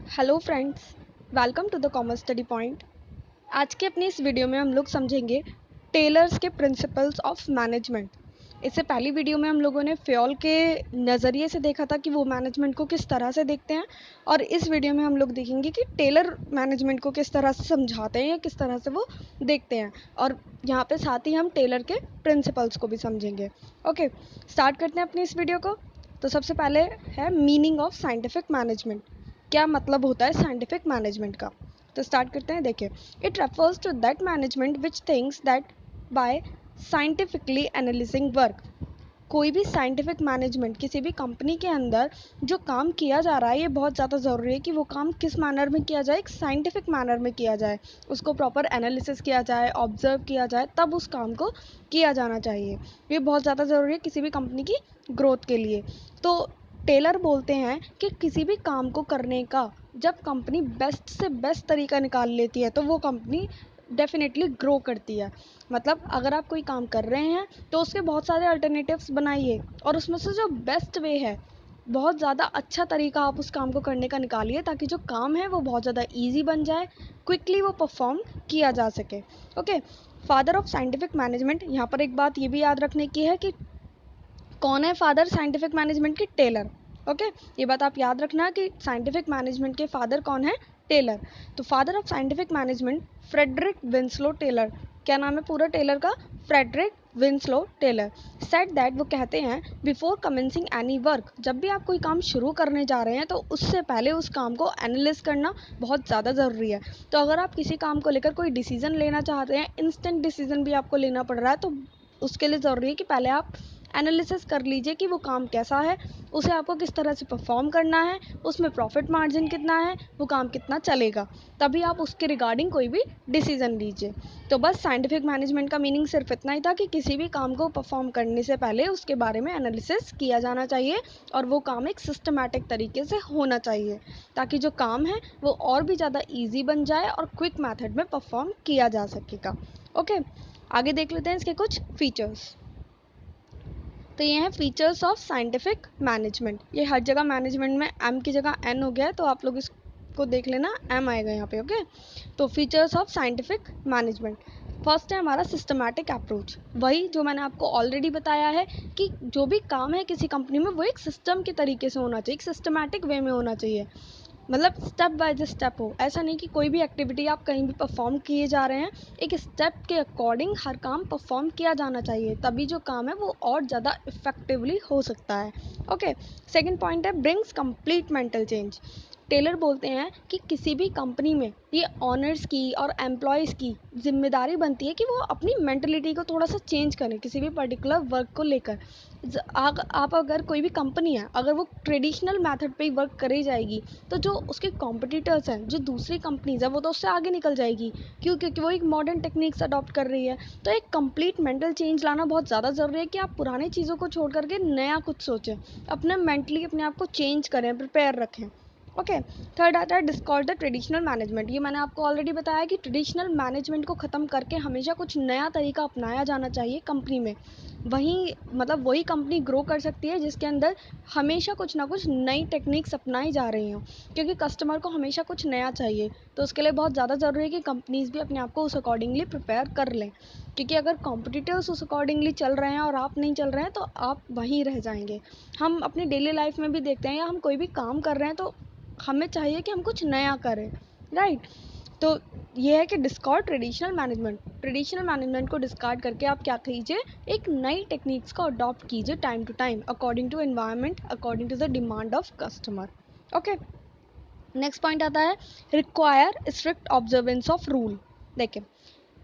Hello friends, welcome to the commerce study point. आज के अपनी इस वीडियो में हम लोग समझेंगे टेलर्स के प्रिंसिपल्स ऑफ मैनेजमेंट। इससे पहली वीडियो में हम लोगों ने फ्योल के नज़रिए से देखा था कि वो मैनेजमेंट को किस तरह से देखते हैं, और इस वीडियो में हम लोग देखेंगे कि टेलर मैनेजमेंट को किस तरह से समझाते हैं या किस तरह से वो देखते हैं, और यहाँ पे साथ ही हम टेलर के प्रिंसिपल्स को भी समझेंगे। ओके, स्टार्ट करते हैं अपनी इस वीडियो को। तो सबसे पहले है मीनिंग ऑफ साइंटिफिक मैनेजमेंट। क्या मतलब होता है साइंटिफिक मैनेजमेंट का? तो स्टार्ट करते हैं। देखिए, it refers to that management which thinks that by scientifically analysing work. कोई भी साइंटिफिक मैनेजमेंट किसी भी कंपनी के अंदर जो काम किया जा रहा है, ये बहुत ज़्यादा ज़रूरी है कि वो काम किस मैनर में किया जाए, एक साइंटिफिक मैनर में किया जाए, उसको प्रॉपर एनालिसिस किया जाए, ऑब्जर्व किया जाए, तब उस काम को किया जाना चाहिए। ये बहुत ज़्यादा ज़रूरी है किसी भी कंपनी की ग्रोथ के लिए। तो टेलर बोलते हैं कि किसी भी काम को करने का जब कंपनी बेस्ट से बेस्ट तरीका निकाल लेती है तो वो कंपनी डेफिनेटली ग्रो करती है। मतलब अगर आप कोई काम कर रहे हैं तो उसके बहुत सारे अल्टरनेटिव्स बनाइए और उसमें से जो बेस्ट वे है, बहुत ज़्यादा अच्छा तरीका आप उस काम को करने का निकालिए, ताकि जो काम है वो बहुत ज़्यादा ईजी बन जाए, क्विकली वो परफॉर्म किया जा सके। Okay, father of scientific management, यहाँ पर एक बात ये भी याद रखने की है कि कौन है फादर साइंटिफिक मैनेजमेंट के? टेलर। ओके, ये बात आप याद रखना कि साइंटिफिक मैनेजमेंट के फादर कौन है? टेलर। तो father of scientific management Frederick Winslow Taylor. क्या नाम है पूरा टेलर का? Frederick Winslow Taylor. Said that, वो कहते हैं, बिफोर कमेंसिंग एनी वर्क, जब भी आप कोई काम शुरू करने जा रहे हैं तो उससे पहले उस काम को एनालिस करना बहुत ज़्यादा ज़रूरी है। तो अगर आप किसी काम को लेकर कोई डिसीजन लेना चाहते हैं, इंस्टेंट डिसीजन भी आपको लेना पड़ रहा है, तो उसके लिए ज़रूरी है कि पहले आप एनालिसिस कर लीजिए कि वो काम कैसा है, उसे आपको किस तरह से परफॉर्म करना है, उसमें प्रॉफिट मार्जिन कितना है, वो काम कितना चलेगा, तभी आप उसके रिगार्डिंग कोई भी डिसीजन लीजिए। तो बस साइंटिफिक मैनेजमेंट का मीनिंग सिर्फ इतना ही था कि किसी भी काम को परफॉर्म करने से पहले उसके बारे में एनालिसिस किया जाना चाहिए, और वो काम एक सिस्टमैटिक तरीके से होना चाहिए, ताकि जो काम है वो और भी ज़्यादा ईजी बन जाए और क्विक मैथड में परफॉर्म किया जा सकेगा। ओके, आगे देख लेते हैं इसके कुछ फीचर्स। तो ये हैं फीचर्स ऑफ साइंटिफिक मैनेजमेंट। ये हर जगह मैनेजमेंट में एम की जगह एन हो गया है, तो आप लोग इसको देख लेना, एम आएगा यहाँ पे। ओके, तो features of scientific management, first है हमारा सिस्टमैटिक अप्रोच। वही जो मैंने आपको ऑलरेडी बताया है कि जो भी काम है किसी कंपनी में वो एक सिस्टम के तरीके से होना चाहिए, एक सिस्टमैटिक वे में होना चाहिए। मतलब स्टेप बाय स्टेप हो, ऐसा नहीं कि कोई भी एक्टिविटी आप कहीं भी परफॉर्म किए जा रहे हैं, एक स्टेप के अकॉर्डिंग हर काम परफॉर्म किया जाना चाहिए, तभी जो काम है वो और ज़्यादा इफेक्टिवली हो सकता है। ओके, सेकंड पॉइंट है brings complete mental change. Taylor बोलते हैं कि किसी भी कंपनी में ये ऑनर्स की और एम्प्लॉयज़ की जिम्मेदारी बनती है कि वो अपनी मेंटलिटी को थोड़ा सा चेंज करें किसी भी पर्टिकुलर वर्क को लेकर। आप अगर कोई भी कंपनी है, अगर वो ट्रेडिशनल मेथड पे ही वर्क करी जाएगी, तो जो उसके कॉम्पिटिटर्स हैं, जो दूसरी कंपनीज है, वो तो उससे आगे निकल जाएगी। क्यों? क्योंकि वो एक मॉडर्न टेक्निक्स अडॉप्ट कर रही है। तो एक कंप्लीट मेंटल चेंज लाना बहुत ज़्यादा ज़रूरी है कि आप पुरानी चीज़ों को छोड़ करके नया कुछ सोचें, अपने मेंटली अपने आप को चेंज करें, प्रिपेयर रखें। ओके, थर्ड आता है डिस्कार्ड द ट्रेडिशनल मैनेजमेंट। ये मैंने आपको ऑलरेडी बताया कि ट्रेडिशनल मैनेजमेंट को ख़त्म करके हमेशा कुछ नया तरीका अपनाया जाना चाहिए कंपनी में। वहीं मतलब वही कंपनी ग्रो कर सकती है जिसके अंदर हमेशा कुछ ना कुछ नई टेक्निक्स अपनाई जा रही हों, क्योंकि कस्टमर को हमेशा कुछ नया चाहिए। तो उसके लिए बहुत ज़्यादा ज़रूरी है कि कंपनीज़ भी अपने आप को उस अकॉर्डिंगली प्रिपेयर कर लें, क्योंकि अगर कॉम्पिटिटर्स उस अकॉर्डिंगली चल रहे हैं और आप नहीं चल रहे हैं तो आप वहीं रह जाएंगे। हम अपनी डेली लाइफ में भी देखते हैं, या हम कोई भी काम कर रहे हैं तो हमें चाहिए कि हम कुछ नया करें, राइट? तो ये है कि डिस्कार्ड ट्रेडिशनल मैनेजमेंट को डिस्कार्ड करके आप क्या कीजिए, एक नई टेक्निक्स को अडॉप्ट कीजिए time to time, according to environment, according to the demand of customer. Okay, next point आता है require strict observance of rule. देखिए,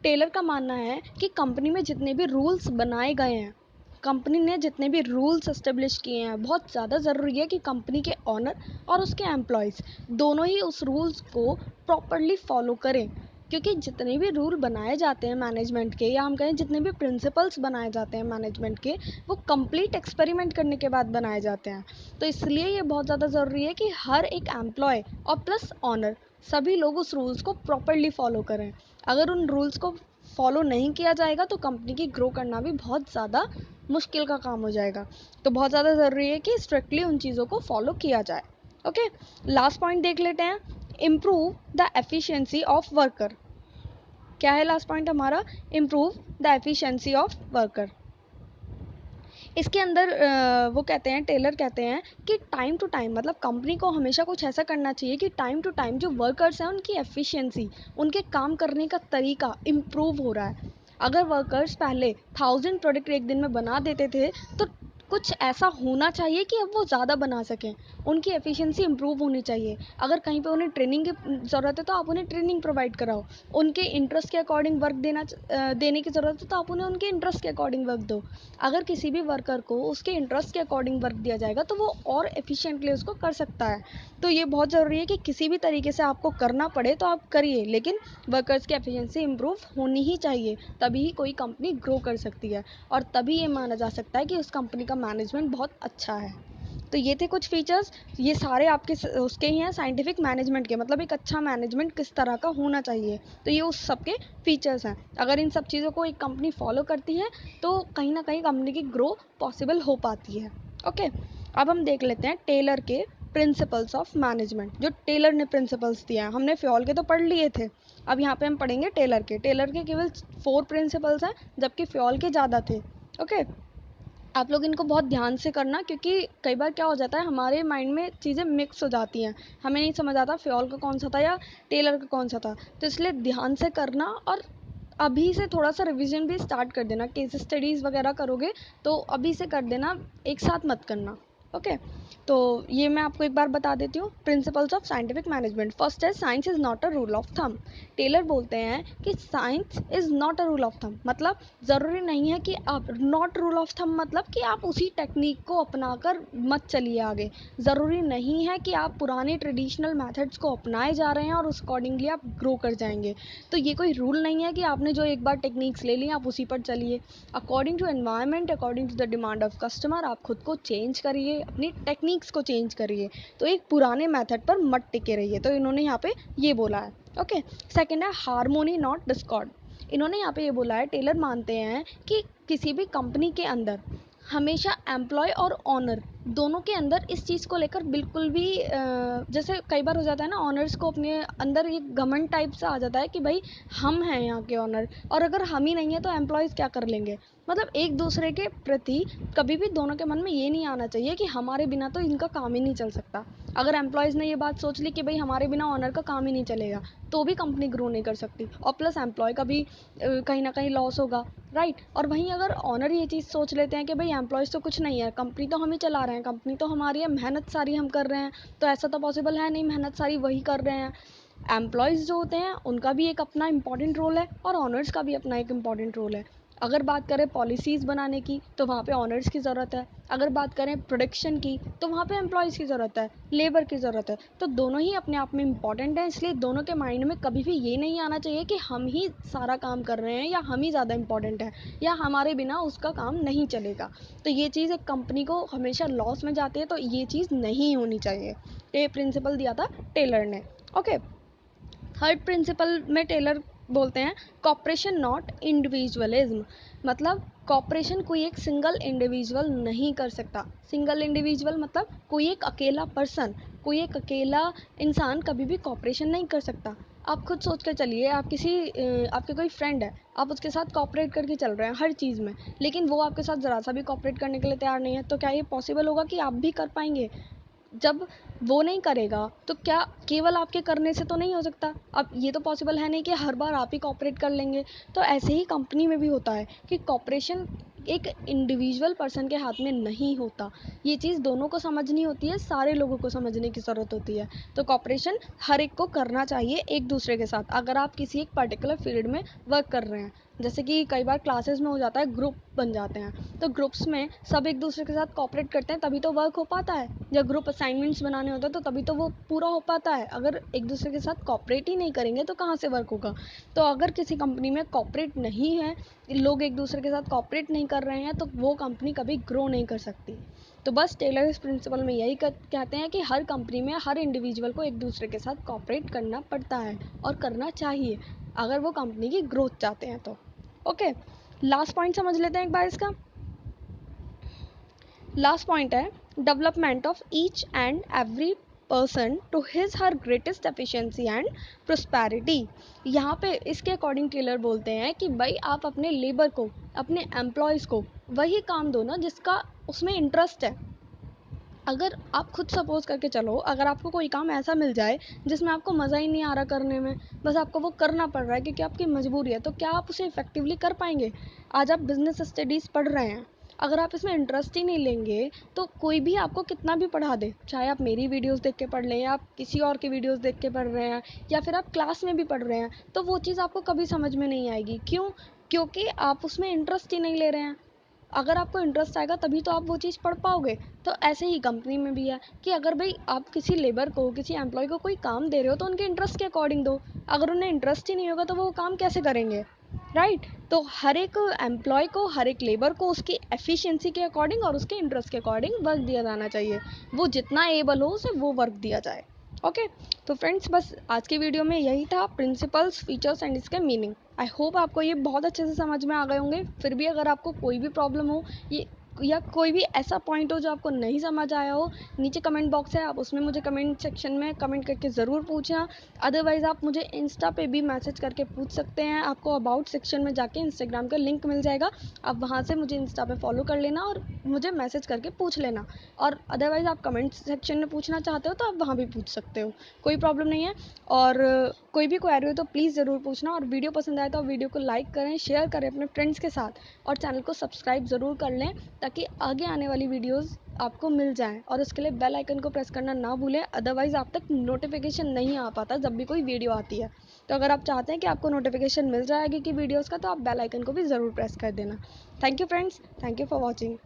टेलर का मानना है कि कंपनी में जितने भी रूल्स बनाए गए हैं, कंपनी ने जितने भी रूल्स एस्टेब्लिश किए हैं, बहुत ज़्यादा ज़रूरी है कि कंपनी के ऑनर और उसके एम्प्लॉयज़ दोनों ही उस रूल्स को प्रॉपरली फॉलो करें। क्योंकि जितने भी रूल बनाए जाते हैं मैनेजमेंट के, या हम कहें जितने भी प्रिंसिपल्स बनाए जाते हैं मैनेजमेंट के, वो कंप्लीट एक्सपेरिमेंट करने के बाद बनाए जाते हैं। तो इसलिए ये बहुत ज़्यादा ज़रूरी है कि हर एक एम्प्लॉय और प्लस ऑनर सभी लोग उस रूल्स को प्रॉपरली फॉलो करें। अगर उन रूल्स को फॉलो नहीं किया जाएगा तो कंपनी की ग्रो करना भी बहुत ज़्यादा मुश्किल का काम हो जाएगा। तो बहुत ज़्यादा ज़रूरी है कि स्ट्रिक्टली उन चीज़ों को फॉलो किया जाए। ओके, लास्ट पॉइंट देख लेते हैं, improve the efficiency of worker. क्या है लास्ट पॉइंट हमारा? Improve the efficiency of worker. इसके अंदर वो कहते हैं, टेलर कहते हैं कि टाइम टू टाइम, मतलब कंपनी को हमेशा कुछ ऐसा करना चाहिए कि टाइम टू टाइम जो वर्कर्स हैं उनकी एफिशिएंसी, उनके काम करने का तरीका इम्प्रूव हो रहा है। अगर वर्कर्स पहले 1000 प्रोडक्ट एक दिन में बना देते थे, तो कुछ ऐसा होना चाहिए कि अब वो ज़्यादा बना सकें, उनकी एफिशिएंसी इम्प्रूव होनी चाहिए। अगर कहीं पे उन्हें ट्रेनिंग की ज़रूरत है तो आप उन्हें ट्रेनिंग प्रोवाइड कराओ, उनके इंटरेस्ट के अकॉर्डिंग वर्क देने की ज़रूरत है तो आप उन्हें उनके इंटरेस्ट के अकॉर्डिंग वर्क दो। अगर किसी भी वर्कर को उसके इंटरेस्ट के अकॉर्डिंग वर्क दिया जाएगा तो वो और एफिशिएंटली उसको कर सकता है। तो ये बहुत ज़रूरी है कि किसी भी तरीके से आपको करना पड़े तो आप करिए, लेकिन वर्कर्स की एफिशिएंसी इम्प्रूव होनी ही चाहिए, तभी ही कोई कंपनी ग्रो कर सकती है और तभी ये माना जा सकता है कि उस कंपनी का मैनेजमेंट बहुत अच्छा है। तो ये थे कुछ फीचर्स, ये सारे आपके उसके ही हैं, साइंटिफिक मैनेजमेंट के, मतलब एक अच्छा मैनेजमेंट किस तरह का होना चाहिए, तो ये उस सब के फीचर्स हैं। अगर इन सब चीज़ों को एक कंपनी फॉलो करती है तो कहीं ना कहीं कंपनी की ग्रो पॉसिबल हो पाती है। ओके, अब हम देख लेते हैं टेलर के प्रिंसिपल्स ऑफ मैनेजमेंट। जो टेलर ने प्रिंसिपल्स दिए हैं, हमने फ्योल के तो पढ़ लिए थे, अब यहाँ पे हम पढ़ेंगे टेलर के। टेलर के केवल 4 प्रिंसिपल्स हैं, जबकि फ्योल के ज़्यादा थे। ओके, आप लोग इनको बहुत ध्यान से करना, क्योंकि कई बार क्या हो जाता है, हमारे माइंड में चीज़ें मिक्स हो जाती हैं, हमें नहीं समझ आता फ्योल का कौन सा था या टेलर का कौन सा था। तो इसलिए ध्यान से करना, और अभी से थोड़ा सा रिवीजन भी स्टार्ट कर देना। केस स्टडीज़ वगैरह करोगे तो अभी से कर देना, एक साथ मत करना। ओके, तो ये मैं आपको एक बार बता देती हूँ, principles of scientific management. First है, science is not a rule of thumb. Taylor बोलते हैं कि science is not a rule of thumb, मतलब ज़रूरी नहीं है कि आप, नॉट रूल ऑफ थंब मतलब कि आप उसी टेक्निक को अपनाकर मत चलिए आगे। ज़रूरी नहीं है कि आप पुराने ट्रेडिशनल मेथड्स को अपनाए जा रहे हैं और उस अकॉर्डिंगली आप ग्रो कर जाएंगे। तो ये कोई रूल नहीं है कि आपने जो एक बार टेक्निक्स ले ली आप उसी पर चलिए। According to environment, according to the demand of customer, आप खुद को चेंज करिए, अपनी टेक्निक्स को चेंज करिए। तो एक पुराने मेथड पर मत टिके रहिए। तो इन्होंने यहाँ पे ये बोला है। ओके, सेकेंड है, हारमोनी नॉट डिस्कॉर्ड। इन्होंने यहाँ पे ये बोला है, टेलर मानते हैं कि किसी भी कंपनी के अंदर हमेशा एम्प्लॉय और ऑनर दोनों के अंदर इस चीज़ को लेकर बिल्कुल भी जैसे कई बार हो जाता है ना, ऑनर्स को अपने अंदर एक घमंड टाइप से आ जाता है कि भाई हम हैं यहाँ के ऑनर, और अगर हम ही नहीं है तो एम्प्लॉयज़ क्या कर लेंगे। मतलब एक दूसरे के प्रति कभी भी दोनों के मन में ये नहीं आना चाहिए कि हमारे बिना तो इनका काम ही नहीं चल सकता। अगर एम्प्लॉयज़ ने ये बात सोच ली कि भाई हमारे बिना ऑनर का काम ही नहीं चलेगा, तो भी कंपनी ग्रो नहीं कर सकती, और प्लस एम्प्लॉय का भी कहीं ना कहीं लॉस होगा, राइट। और वहीं अगर ऑनर ये चीज़ सोच लेते हैं कि भाई एम्प्लॉयज़ तो कुछ नहीं है, कंपनी तो हम ही चला रहे हैं, कंपनी तो हमारी है, मेहनत सारी हम कर रहे हैं, तो ऐसा तो पॉसिबल है नहीं, मेहनत सारी वही कर रहे हैं। एम्प्लॉयज़ जो होते हैं उनका भी एक अपना इंपॉर्टेंट रोल है और ऑनर्स का भी अपना एक इंपॉर्टेंट रोल है। अगर बात करें पॉलिसीज़ बनाने की तो वहाँ पे ऑनर्स की ज़रूरत है, अगर बात करें प्रोडक्शन की तो वहाँ पे एम्प्लॉयज़ की ज़रूरत है, लेबर की ज़रूरत है। तो दोनों ही अपने आप में इंपॉर्टेंट हैं, इसलिए दोनों के माइंड में कभी भी ये नहीं आना चाहिए कि हम ही सारा काम कर रहे हैं या हम ही ज़्यादा इंपॉर्टेंट है या हमारे बिना उसका काम नहीं चलेगा। तो ये चीज़ एक कंपनी को हमेशा लॉस में जाती है, तो ये चीज़ नहीं होनी चाहिए। ये प्रिंसिपल दिया था टेलर ने। ओके, थर्ड प्रिंसिपल में टेलर बोलते हैं, कॉपरेशन नॉट इंडिविजुअलिज्म। मतलब कॉपरेशन कोई एक सिंगल इंडिविजुअल नहीं कर सकता। सिंगल इंडिविजुअल मतलब कोई एक अकेला पर्सन, कोई एक अकेला इंसान कभी भी कॉपरेशन नहीं कर सकता। आप खुद सोच कर चलिए, आप किसी आपके कोई फ्रेंड है, आप उसके साथ कॉपरेट करके चल रहे हैं हर चीज़ में, लेकिन वो आपके साथ ज़रा सा भी कॉपरेट करने के लिए तैयार नहीं है, तो क्या ये पॉसिबल होगा कि आप भी कर पाएंगे? जब वो नहीं करेगा तो क्या केवल आपके करने से तो नहीं हो सकता। अब ये तो पॉसिबल है नहीं कि हर बार आप ही कॉपरेट कर लेंगे। तो ऐसे ही कंपनी में भी होता है कि कॉपरेशन एक इंडिविजुअल पर्सन के हाथ में नहीं होता। ये चीज़ दोनों को समझनी होती है, सारे लोगों को समझने की ज़रूरत होती है। तो कॉपरेशन हर एक को करना चाहिए एक दूसरे के साथ, अगर आप किसी एक पर्टिकुलर फील्ड में वर्क कर रहे हैं। जैसे कि कई बार क्लासेस में हो जाता है, ग्रुप बन जाते हैं, तो ग्रुप्स में सब एक दूसरे के साथ कॉपरेट करते हैं तभी तो वर्क हो पाता है। जब ग्रुप असाइनमेंट्स बनाने होते हैं तो तभी तो वो पूरा हो पाता है। अगर एक दूसरे के साथ कॉपरेट ही नहीं करेंगे तो कहाँ से वर्क होगा। तो अगर किसी कंपनी में कॉपरेट नहीं है, लोग एक दूसरे के साथ कॉपरेट नहीं कर रहे हैं, तो वो कंपनी कभी ग्रो नहीं कर सकती। तो बस टेलर इस प्रिंसिपल में यही कहते हैं कि हर कंपनी में हर इंडिविजुअल को एक दूसरे के साथ कॉपरेट करना पड़ता है और करना चाहिए, अगर वो कंपनी की ग्रोथ चाहते हैं तो। ओके, लास्ट पॉइंट समझ लेते हैं एक बार इसका। लास्ट पॉइंट है, development of each and every person to his her greatest efficiency and prosperity। यहाँ पे इसके अकॉर्डिंग टेलर बोलते हैं कि भाई आप अपने लेबर को, अपने एम्प्लॉयज़ को वही काम दो ना जिसका उसमें इंटरेस्ट है। अगर आप खुद सपोज करके चलो, अगर आपको कोई काम ऐसा मिल जाए जिसमें आपको मज़ा ही नहीं आ रहा करने में, बस आपको वो करना पड़ रहा है क्योंकि आपकी मजबूरी है, तो क्या आप उसे इफेक्टिवली कर पाएंगे? आज आप बिजनेस स्टडीज़ पढ़ रहे हैं, अगर आप इसमें इंटरेस्ट ही नहीं लेंगे तो कोई भी आपको कितना भी पढ़ा दे, चाहे आप मेरी वीडियोस देख के पढ़ लें या आप किसी और की वीडियोस देख के पढ़ रहे हैं या फिर आप क्लास में भी पढ़ रहे हैं, तो वो चीज़ आपको कभी समझ में नहीं आएगी। क्यों? क्योंकि आप उसमें इंटरेस्ट ही नहीं ले रहे हैं। अगर आपको इंटरेस्ट आएगा तभी तो आप वो चीज़ पढ़ पाओगे। तो ऐसे ही कंपनी में भी है कि अगर भाई आप किसी लेबर को, किसी एम्प्लॉय को कोई काम दे रहे हो तो उनके इंटरेस्ट के अकॉर्डिंग दो। अगर उन्हें इंटरेस्ट ही नहीं होगा तो वो काम कैसे करेंगे, राइट? तो हर एक एम्प्लॉय को, हर एक लेबर को उसकी एफिशिएंसी के अकॉर्डिंग और उसके इंटरेस्ट के अकॉर्डिंग वर्क दिया जाना चाहिए। वो जितना एबल हो उसे वो वर्क दिया जाए। ओके, तो फ्रेंड्स बस आज की वीडियो में यही था, प्रिंसिपल्स, फीचर्स एंड इसके मीनिंग। आई होप आपको ये बहुत अच्छे से समझ में आ गए होंगे। फिर भी अगर आपको कोई भी प्रॉब्लम हो ये या कोई भी ऐसा पॉइंट हो जो आपको नहीं समझ आया हो, नीचे कमेंट बॉक्स है, आप उसमें मुझे कमेंट सेक्शन में कमेंट करके ज़रूर पूछना। अदरवाइज़ आप मुझे इंस्टा पे भी मैसेज करके पूछ सकते हैं। आपको अबाउट सेक्शन में जाके इंस्टाग्राम का लिंक मिल जाएगा, आप वहाँ से मुझे इंस्टा पे फॉलो कर लेना और मुझे मैसेज करके पूछ लेना। और अदरवाइज़ आप कमेंट सेक्शन में पूछना चाहते हो तो आप वहाँ भी पूछ सकते हो, कोई प्रॉब्लम नहीं है। और कोई भी क्वेरी हो तो प्लीज़ ज़रूर पूछना, और वीडियो पसंद आए तो वीडियो को लाइक करें, शेयर करें अपने फ्रेंड्स के साथ, और चैनल को सब्सक्राइब ज़रूर कर लें ताकि आगे आने वाली वीडियोस आपको मिल जाएं। और उसके लिए बेल आइकन को प्रेस करना ना भूलें, अदरवाइज़ आप तक नोटिफिकेशन नहीं आ पाता जब भी कोई वीडियो आती है। तो अगर आप चाहते हैं कि आपको नोटिफिकेशन मिल जाए आगे की वीडियोज़ का, तो आप बेल आइकन को भी ज़रूर प्रेस कर देना। Thank you friends, thank you for watching.